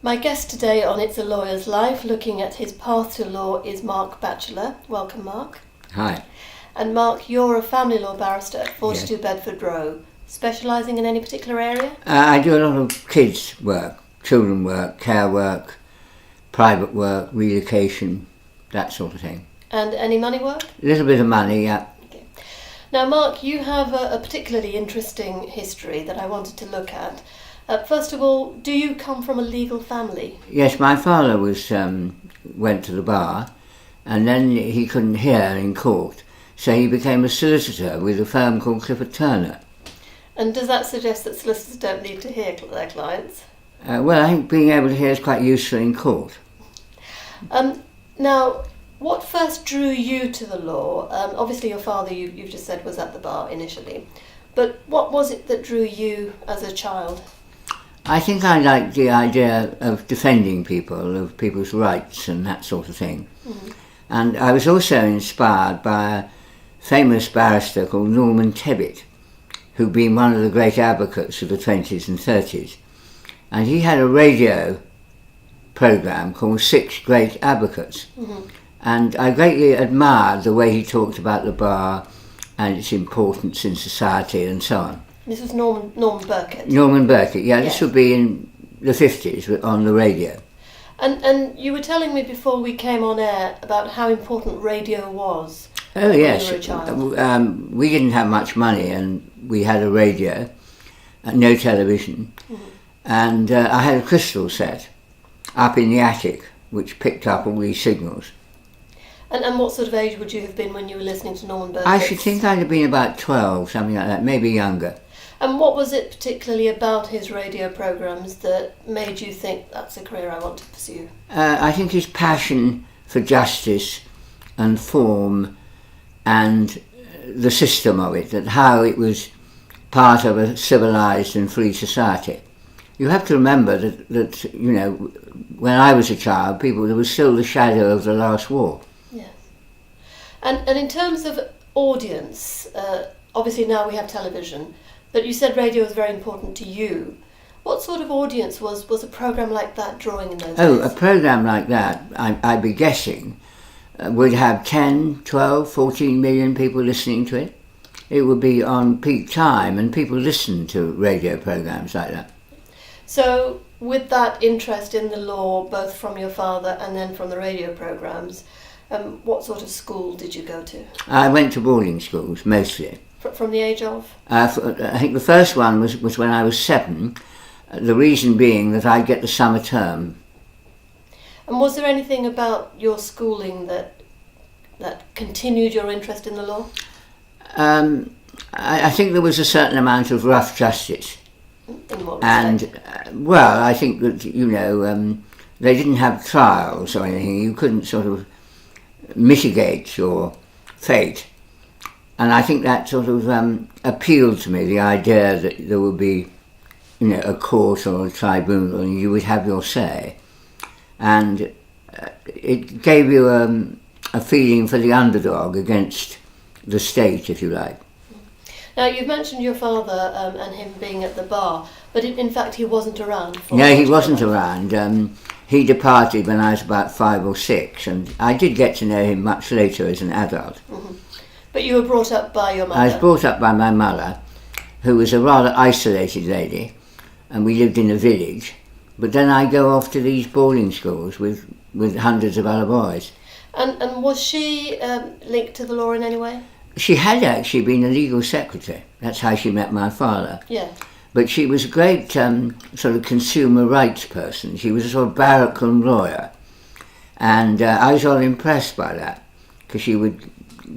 My guest today on It's a Lawyer's Life, looking at his path to law, is Mark Batchelor. Welcome, Mark. Hi. And Mark, you're a family law barrister at 42 Yes. Bedford Row, specialising in any particular area? I do a lot of kids work, children work, care work, private work, relocation, that sort of thing. And any money work? A little bit of money, yeah. Okay. Now, Mark, you have a particularly interesting history that I wanted to look at. First of all, do you come from a legal family? Yes, my father went to the bar, and then he couldn't hear in court, so he became a solicitor with a firm called Clifford Turner. And does that suggest that solicitors don't need to hear their clients? Well, I think being able to hear is quite useful in court. Now, what first drew you to the law? Obviously your father, you've just said, was at the bar initially. But what was it that drew you as a child? I think I liked the idea of defending people, of people's rights and that sort of thing. Mm-hmm. And I was also inspired by a famous barrister called Norman Tebbit, who'd been one of the great advocates of the 20s and 30s. And he had a radio programme called Six Great Advocates. Mm-hmm. And I greatly admired the way he talked about the bar and its importance in society and so on. This was Norman Burkett. Norman Burkett, yeah, Yes. This would be in the 50s on the radio. And you were telling me before we came on air about how important radio was Oh, when yes. you were a child. We didn't have much money and we had a radio, no television. Mm-hmm. And I had a crystal set up in the attic which picked up all these signals. And what sort of age would you have been when you were listening to Norman Burkett? I should think I'd have been about 12, something like that, maybe younger. And what was it particularly about his radio programmes that made you think that's a career I want to pursue? I think his passion for justice and form and the system of it, that how it was part of a civilised and free society. You have to remember that you know, when I was a child, there was still the shadow of the last war. Yes. And in terms of audience, obviously now we have television, but you said radio was very important to you. What sort of audience was a programme like that drawing in those days? Oh, a programme like that, I'd be guessing, would have 10, 12, 14 million people listening to it. It would be on peak time, and people listen to radio programmes like that. So, with that interest in the law, both from your father and then from the radio programmes, what sort of school did you go to? I went to boarding schools, mostly. From the age of? I think the first one was when I was 7, the reason being that I'd get the summer term. And was there anything about your schooling that continued your interest in the law? I think there was a certain amount of rough justice. In what And, respect? well, I think that, you know, they didn't have trials or anything. You couldn't sort of mitigate your fate. And I think that sort of appealed to me, the idea that there would be, you know, a court or a tribunal and you would have your say. And it gave you a feeling for the underdog against the state, if you like. Now, you've mentioned your father and him being at the bar, but in fact he wasn't around for No, he much wasn't time. around. He departed when I was about 5 or 6, and I did get to know him much later as an adult. Mm-hmm. But you were brought up by your mother? I was brought up by my mother, who was a rather isolated lady, and we lived in a village. But then I go off to these boarding schools with hundreds of other boys. And was she linked to the law in any way? She had actually been a legal secretary. That's how she met my father. Yeah. But she was a great sort of consumer rights person. She was a sort of barrackroom lawyer. And I was all impressed by that, because she would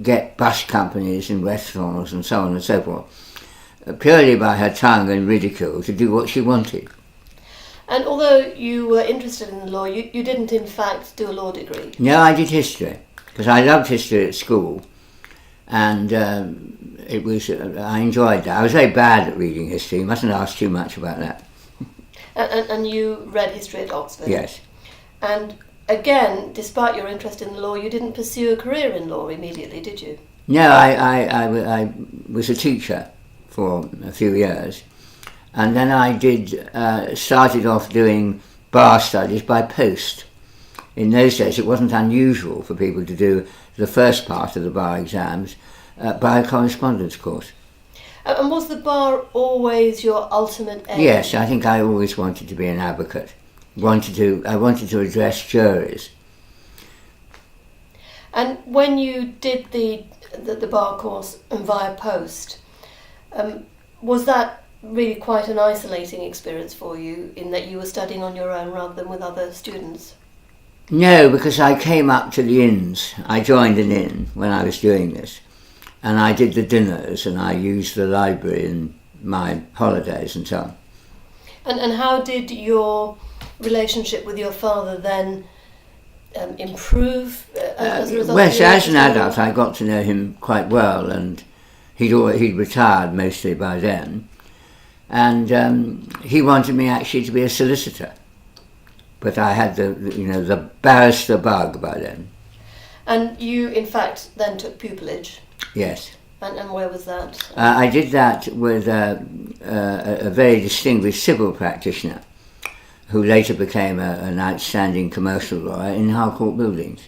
get bus companies and restaurants and so on and so forth, purely by her tongue and ridicule, to do what she wanted. And although you were interested in the law, you didn't in fact do a law degree? No, I did history, because I loved history at school. And I enjoyed that. I was very bad at reading history. You mustn't ask too much about that. And you read history at Oxford? Yes. And again, despite your interest in the law, you didn't pursue a career in law immediately, did you? No, I was a teacher for a few years, and then I started off doing bar studies by post. In those days it wasn't unusual for people to do the first part of the bar exams by a correspondence course. And was the bar always your ultimate aim? Yes, I think I always wanted to be an advocate. I wanted to address juries. And when you did the bar course via post, was that really quite an isolating experience for you, in that you were studying on your own rather than with other students? No, because I came up to the inns. I joined an inn when I was doing this, and I did the dinners, and I used the library in my holidays and so on. And how did your relationship with your father then improve as a result? Well, as an adult, I got to know him quite well, and he'd retired mostly by then, and he wanted me actually to be a solicitor, but I had the barrister bug by then. And you, in fact, then took pupillage. Yes. And where was that? I did that with a very distinguished civil practitioner, who later became an outstanding commercial lawyer in Harcourt Buildings.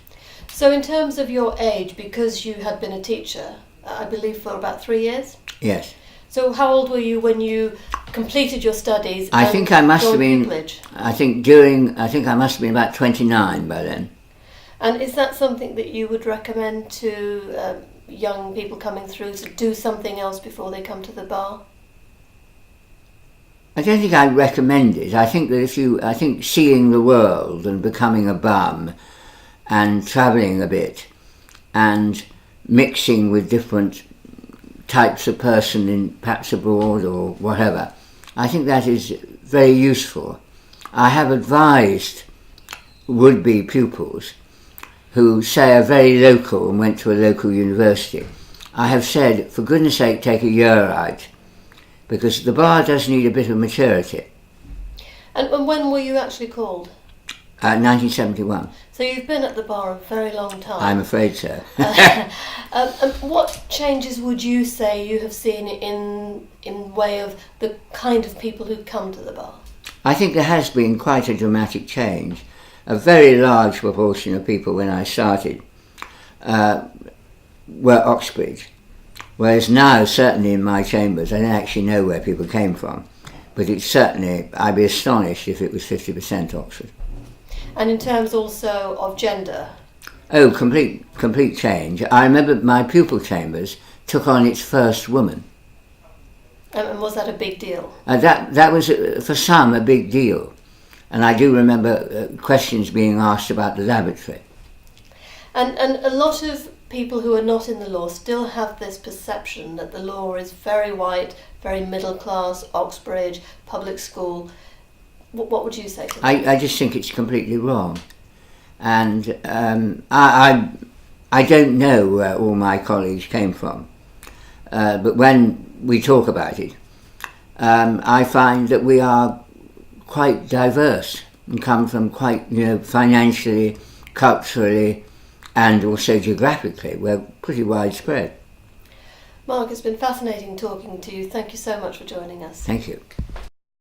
So in terms of your age, because you had been a teacher, I believe for about 3 years? Yes. So how old were you when you completed your studies? I think I must have been. Pupillage? I think I must have been about 29 by then. And is that something that you would recommend to young people coming through, to do something else before they come to the bar? I don't think I'd recommend it. I think that I think seeing the world and becoming a bum and travelling a bit and mixing with different types of person in perhaps abroad or whatever, I think that is very useful. I have advised would-be pupils who say are very local and went to a local university. I have said, for goodness sake, take a year out, because the bar does need a bit of maturity. And when were you actually called? 1971. So you've been at the bar a very long time. I'm afraid so. What changes would you say you have seen in way of the kind of people who come to the bar? I think there has been quite a dramatic change. A very large proportion of people when I started were Oxbridge, whereas now, certainly in my chambers, I don't actually know where people came from, but it's certainly, I'd be astonished if it was 50% Oxford. And in terms also of gender? Oh, complete change. I remember my pupil chambers took on its first woman. And was that a big deal? That was, for some, a big deal. And I do remember questions being asked about the lavatory. And a lot of people who are not in the law still have this perception that the law is very white, very middle class, Oxbridge, public school. What would you say to that? I just think it's completely wrong. And I don't know where all my colleagues came from. But when we talk about it, I find that we are quite diverse and come from quite, financially, culturally, and also geographically, we're pretty widespread. Mark, it's been fascinating talking to you. Thank you so much for joining us. Thank you.